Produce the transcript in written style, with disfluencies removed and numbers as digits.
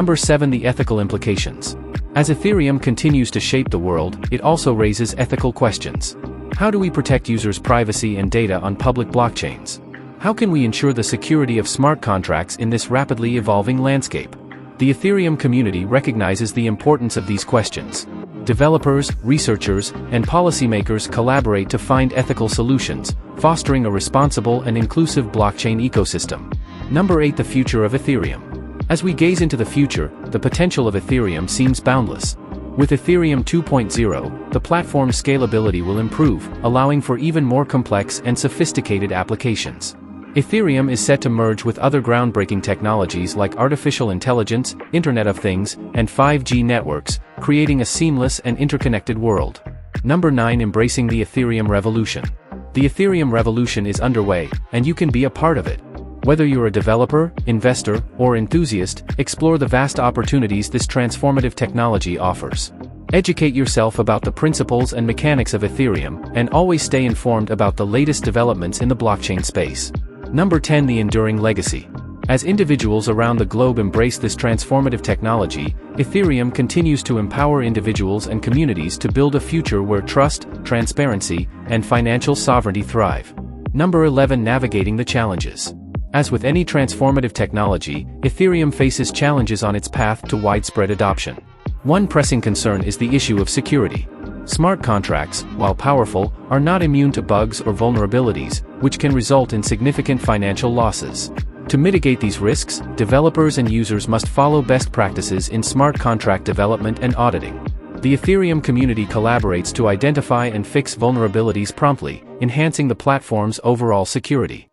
Number 7. The ethical implications. As Ethereum continues to shape the world, it also raises ethical questions. How do we protect users' privacy and data on public blockchains? How can we ensure the security of smart contracts in this rapidly evolving landscape? The Ethereum community recognizes the importance of these questions. Developers, researchers, and policymakers collaborate to find ethical solutions, fostering a responsible and inclusive blockchain ecosystem. Number 8. The future of Ethereum. As we gaze into the future, the potential of Ethereum seems boundless. With Ethereum 2.0, the platform's scalability will improve, allowing for even more complex and sophisticated applications. Ethereum is set to merge with other groundbreaking technologies like artificial intelligence, Internet of Things, and 5G networks, creating a seamless and interconnected world. Number 9. Embracing the Ethereum revolution. The Ethereum revolution is underway, and you can be a part of it. Whether you're a developer, investor, or enthusiast, explore the vast opportunities this transformative technology offers. Educate yourself about the principles and mechanics of Ethereum, and always stay informed about the latest developments in the blockchain space. Number 10. The enduring legacy. As individuals around the globe embrace this transformative technology, Ethereum continues to empower individuals and communities to build a future where trust, transparency, and financial sovereignty thrive. Number 11. Navigating the challenges. As with any transformative technology, Ethereum faces challenges on its path to widespread adoption. One pressing concern is the issue of security. Smart contracts, while powerful, are not immune to bugs or vulnerabilities, which can result in significant financial losses. To mitigate these risks, developers and users must follow best practices in smart contract development and auditing. The Ethereum community collaborates to identify and fix vulnerabilities promptly, enhancing the platform's overall security.